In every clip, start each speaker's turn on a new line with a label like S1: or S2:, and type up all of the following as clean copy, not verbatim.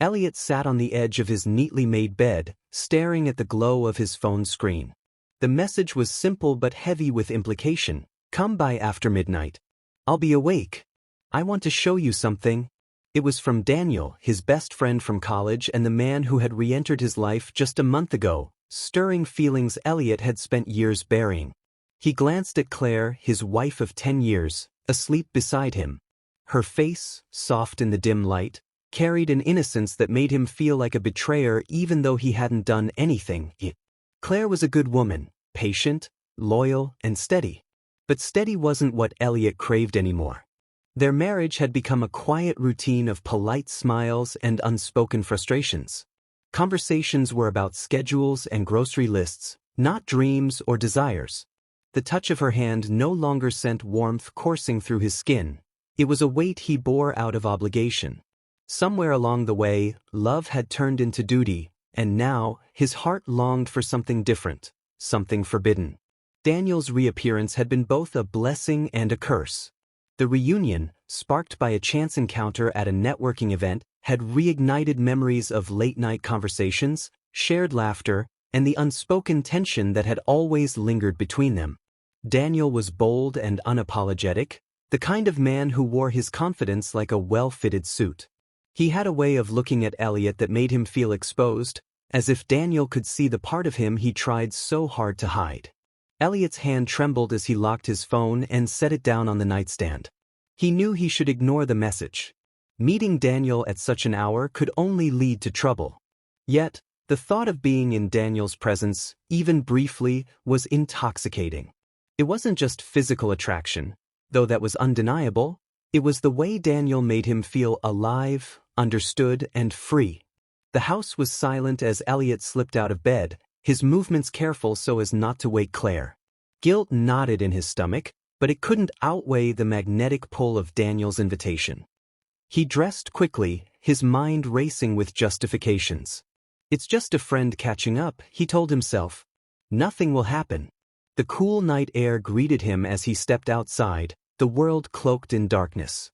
S1: Elliot sat on the edge of his neatly made bed, staring at the glow of his phone screen. The message was simple but heavy with implication. Come by after midnight. I'll be awake. I want to show you something. It was from Daniel, his best friend from college and the man who had re-entered his life just a month ago, stirring feelings Elliot had spent years burying. He glanced at Claire, his wife of 10 years, asleep beside him. Her face, soft in the dim light, carried an innocence that made him feel like a betrayer even though he hadn't done anything. Claire was a good woman, patient, loyal, and steady. But steady wasn't what Elliot craved anymore. Their marriage had become a quiet routine of polite smiles and unspoken frustrations. Conversations were about schedules and grocery lists, not dreams or desires. The touch of her hand no longer sent warmth coursing through his skin. It was a weight he bore out of obligation. Somewhere along the way, love had turned into duty, and now his heart longed for something different, something forbidden. Daniel's reappearance had been both a blessing and a curse. The reunion, sparked by a chance encounter at a networking event, had reignited memories of late-night conversations, shared laughter, and the unspoken tension that had always lingered between them. Daniel was bold and unapologetic, the kind of man who wore his confidence like a well-fitted suit. He had a way of looking at Elliot that made him feel exposed, as if Daniel could see the part of him he tried so hard to hide. Elliot's hand trembled as he locked his phone and set it down on the nightstand. He knew he should ignore the message. Meeting Daniel at such an hour could only lead to trouble. Yet, the thought of being in Daniel's presence, even briefly, was intoxicating. It wasn't just physical attraction, though that was undeniable. It was the way Daniel made him feel alive, understood, and free. The house was silent as Elliot slipped out of bed, his movements careful so as not to wake Claire. Guilt knotted in his stomach, but it couldn't outweigh the magnetic pull of Daniel's invitation. He dressed quickly, his mind racing with justifications. It's just a friend catching up, he told himself. Nothing will happen. The cool night air greeted him as he stepped outside, the world cloaked in darkness.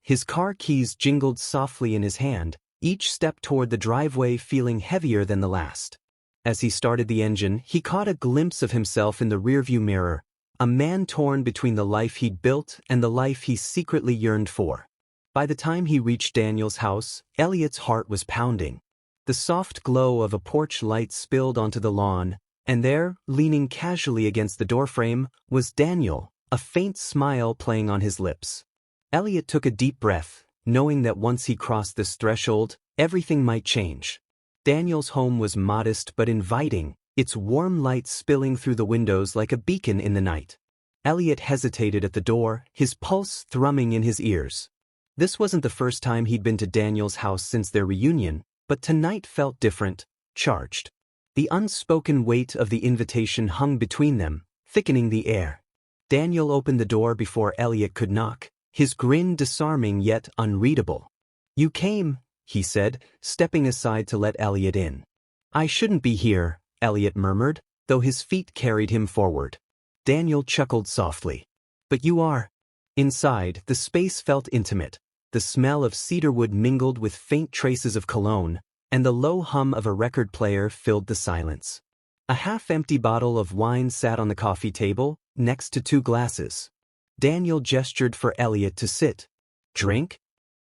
S1: His car keys jingled softly in his hand, each step toward the driveway feeling heavier than the last. As he started the engine, he caught a glimpse of himself in the rearview mirror, a man torn between the life he'd built and the life he secretly yearned for. By the time he reached Daniel's house, Elliot's heart was pounding. The soft glow of a porch light spilled onto the lawn, and there, leaning casually against the doorframe, was Daniel, a faint smile playing on his lips. Elliot took a deep breath, knowing that once he crossed this threshold, everything might change. Daniel's home was modest but inviting, its warm light spilling through the windows like a beacon in the night. Elliot hesitated at the door, his pulse thrumming in his ears. This wasn't the first time he'd been to Daniel's house since their reunion, but tonight felt different, charged. The unspoken weight of the invitation hung between them, thickening the air. Daniel opened the door before Elliot could knock, his grin disarming yet unreadable. "You came," he said, stepping aside to let Elliot in. "I shouldn't be here," Elliot murmured, though his feet carried him forward. Daniel chuckled softly. "But you are." Inside, the space felt intimate. The smell of cedarwood mingled with faint traces of cologne, and the low hum of a record player filled the silence. A half-empty bottle of wine sat on the coffee table, next to 2 glasses. Daniel gestured for Elliot to sit. "Drink?"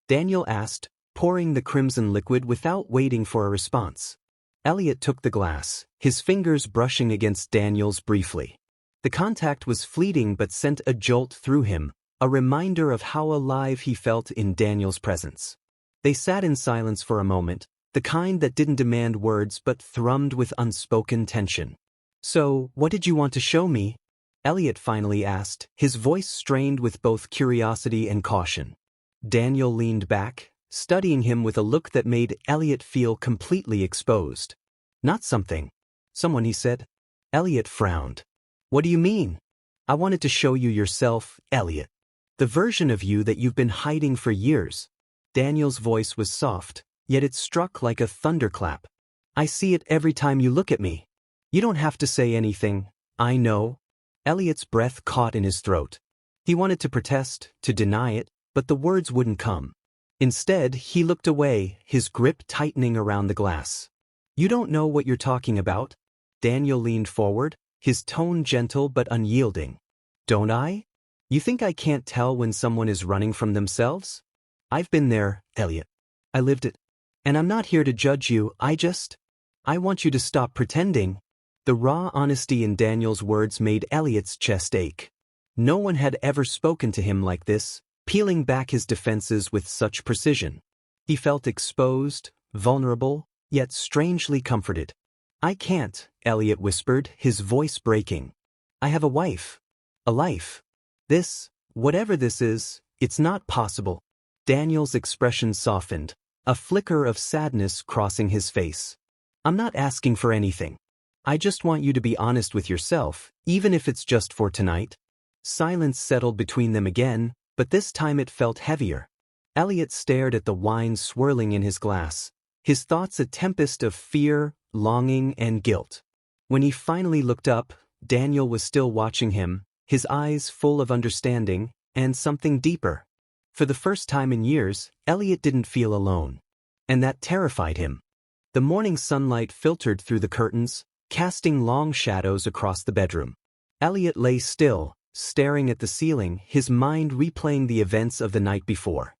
S1: Daniel asked, pouring the crimson liquid without waiting for a response. Elliot took the glass, his fingers brushing against Daniel's briefly. The contact was fleeting but sent a jolt through him, a reminder of how alive he felt in Daniel's presence. They sat in silence for a moment, the kind that didn't demand words but thrummed with unspoken tension. "So, what did you want to show me?" Elliot finally asked, his voice strained with both curiosity and caution. Daniel leaned back, studying him with a look that made Elliot feel completely exposed. "Not something. Someone," he said. Elliot frowned. "What do you mean?" "I wanted to show you yourself, Elliot. The version of you that you've been hiding for years." Daniel's voice was soft, yet it struck like a thunderclap. "I see it every time you look at me. You don't have to say anything, I know." Elliot's breath caught in his throat. He wanted to protest, to deny it, but the words wouldn't come. Instead, he looked away, his grip tightening around the glass. You don't know what you're talking about? Daniel leaned forward, his tone gentle but unyielding. Don't I? You think I can't tell when someone is running from themselves? I've been there, Elliot. I lived it. And I'm not here to judge you, I want you to stop pretending. The raw honesty in Daniel's words made Elliot's chest ache. No one had ever spoken to him like this, peeling back his defenses with such precision. He felt exposed, vulnerable, yet strangely comforted. I can't, Elliot whispered, his voice breaking. I have a wife. A life. This, whatever this is, it's not possible. Daniel's expression softened, a flicker of sadness crossing his face. I'm not asking for anything. I just want you to be honest with yourself, even if it's just for tonight. Silence settled between them again, but this time it felt heavier. Elliot stared at the wine swirling in his glass, his thoughts a tempest of fear, longing, and guilt. When he finally looked up, Daniel was still watching him, his eyes full of understanding, and something deeper. For the first time in years, Elliot didn't feel alone. And that terrified him. The morning sunlight filtered through the curtains, casting long shadows across the bedroom. Elliot lay still, staring at the ceiling, his mind replaying the events of the night before.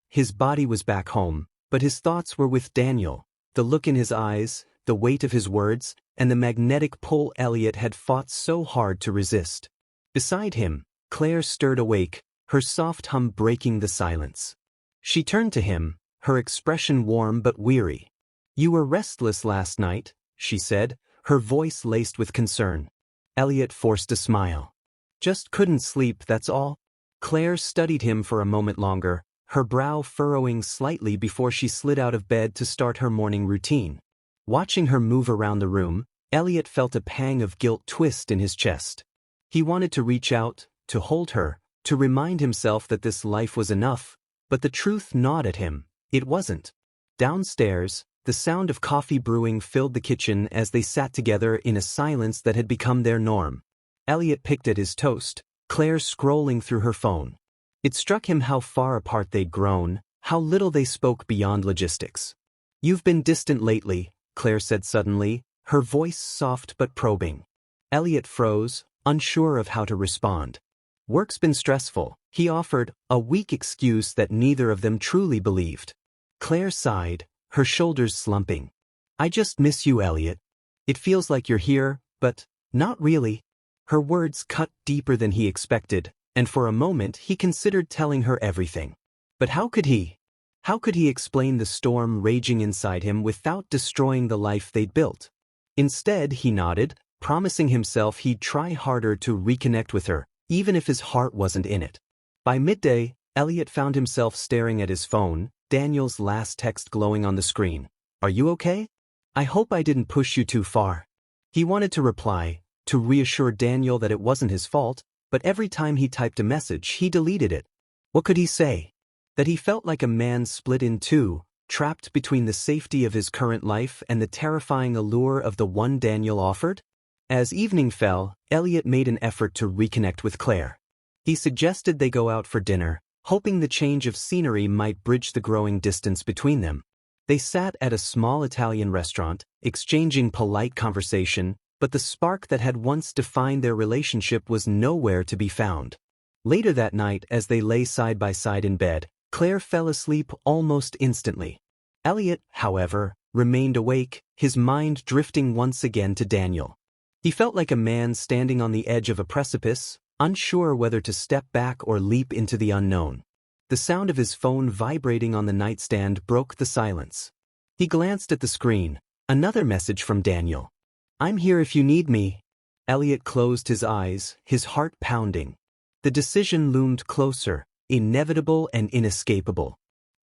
S1: His body was back home, but his thoughts were with Daniel, the look in his eyes, the weight of his words, and the magnetic pull Elliot had fought so hard to resist. Beside him, Claire stirred awake, her soft hum breaking the silence. She turned to him, her expression warm but weary. You were restless last night, she said, her voice laced with concern. Elliot forced a smile. Just couldn't sleep, that's all. Claire studied him for a moment longer, her brow furrowing slightly before she slid out of bed to start her morning routine. Watching her move around the room, Elliot felt a pang of guilt twist in his chest. He wanted to reach out, to hold her, to remind himself that this life was enough, but the truth gnawed at him. It wasn't. Downstairs, the sound of coffee brewing filled the kitchen as they sat together in a silence that had become their norm. Elliot picked at his toast, Claire scrolling through her phone. It struck him how far apart they'd grown, how little they spoke beyond logistics. You've been distant lately, Claire said suddenly, her voice soft but probing. Elliot froze, unsure of how to respond. Work's been stressful, he offered, a weak excuse that neither of them truly believed. Claire sighed, her shoulders slumping. I just miss you, Elliot. It feels like you're here, but not really. Her words cut deeper than he expected, and for a moment he considered telling her everything. But how could he? How could he explain the storm raging inside him without destroying the life they'd built? Instead, he nodded, promising himself he'd try harder to reconnect with her, even if his heart wasn't in it. By midday, Elliot found himself staring at his phone, Daniel's last text glowing on the screen. Are you okay? I hope I didn't push you too far. He wanted to reply, to reassure Daniel that it wasn't his fault, but every time he typed a message, he deleted it. What could he say? That he felt like a man split in two, trapped between the safety of his current life and the terrifying allure of the one Daniel offered? As evening fell, Elliot made an effort to reconnect with Claire. He suggested they go out for dinner, hoping the change of scenery might bridge the growing distance between them. They sat at a small Italian restaurant, exchanging polite conversation, but the spark that had once defined their relationship was nowhere to be found. Later that night, as they lay side by side in bed, Claire fell asleep almost instantly. Elliot, however, remained awake, his mind drifting once again to Daniel. He felt like a man standing on the edge of a precipice, unsure whether to step back or leap into the unknown. The sound of his phone vibrating on the nightstand broke the silence. He glanced at the screen. Another message from Daniel. I'm here if you need me. Elliot closed his eyes, his heart pounding. The decision loomed closer, inevitable and inescapable.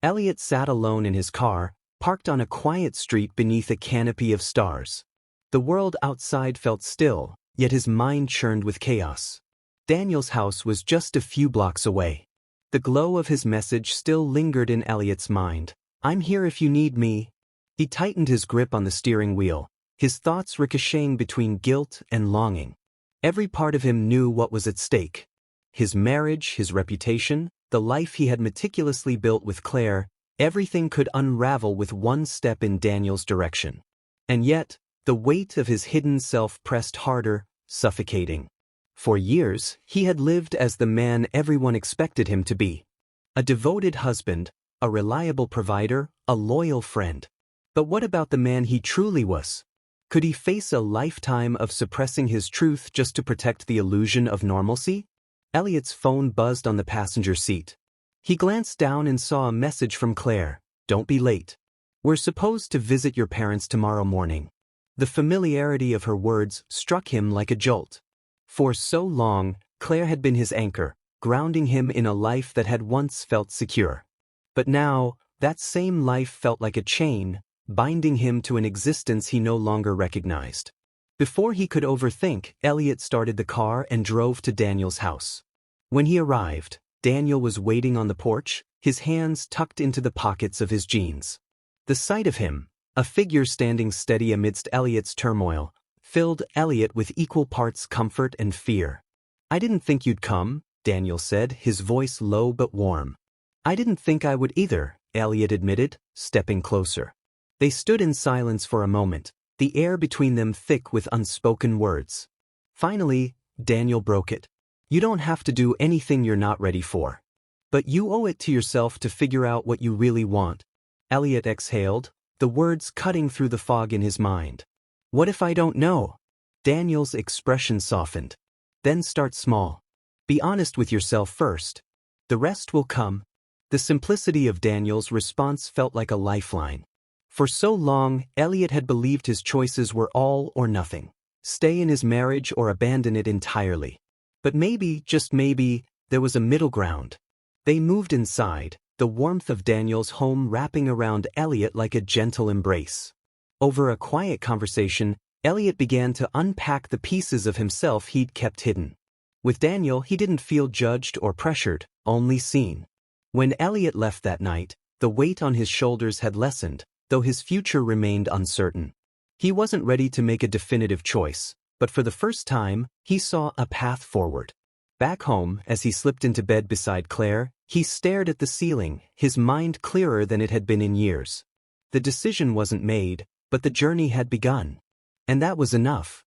S1: Elliot sat alone in his car, parked on a quiet street beneath a canopy of stars. The world outside felt still, yet his mind churned with chaos. Daniel's house was just a few blocks away. The glow of his message still lingered in Elliot's mind. I'm here if you need me. He tightened his grip on the steering wheel, his thoughts ricocheting between guilt and longing. Every part of him knew what was at stake. His marriage, his reputation, the life he had meticulously built with Claire, Everything could unravel with one step in Daniel's direction. And yet, the weight of his hidden self pressed harder, suffocating. For years, he had lived as the man everyone expected him to be. A devoted husband, a reliable provider, a loyal friend. But what about the man he truly was? Could he face a lifetime of suppressing his truth just to protect the illusion of normalcy? Elliot's phone buzzed on the passenger seat. He glanced down and saw a message from Claire. "Don't be late. We're supposed to visit your parents tomorrow morning." The familiarity of her words struck him like a jolt. For so long, Claire had been his anchor, grounding him in a life that had once felt secure. But now, that same life felt like a chain, binding him to an existence he no longer recognized. Before he could overthink, Elliot started the car and drove to Daniel's house. When he arrived, Daniel was waiting on the porch, his hands tucked into the pockets of his jeans. The sight of him, a figure standing steady amidst Elliot's turmoil, filled Elliot with equal parts comfort and fear. "I didn't think you'd come," Daniel said, his voice low but warm. "I didn't think I would either," Elliot admitted, stepping closer. They stood in silence for a moment, the air between them thick with unspoken words. Finally, Daniel broke it. "You don't have to do anything you're not ready for. But you owe it to yourself to figure out what you really want." Elliot exhaled, the words cutting through the fog in his mind. "What if I don't know?" Daniel's expression softened. "Then start small. Be honest with yourself first. The rest will come." The simplicity of Daniel's response felt like a lifeline. For so long, Elliot had believed his choices were all or nothing. Stay in his marriage or abandon it entirely. But maybe, just maybe, there was a middle ground. They moved inside, the warmth of Daniel's home wrapping around Elliot like a gentle embrace. Over a quiet conversation, Elliot began to unpack the pieces of himself he'd kept hidden. With Daniel, he didn't feel judged or pressured, only seen. When Elliot left that night, the weight on his shoulders had lessened, though his future remained uncertain. He wasn't ready to make a definitive choice, but for the first time, he saw a path forward. Back home, as he slipped into bed beside Claire, he stared at the ceiling, his mind clearer than it had been in years. The decision wasn't made, but the journey had begun. And that was enough.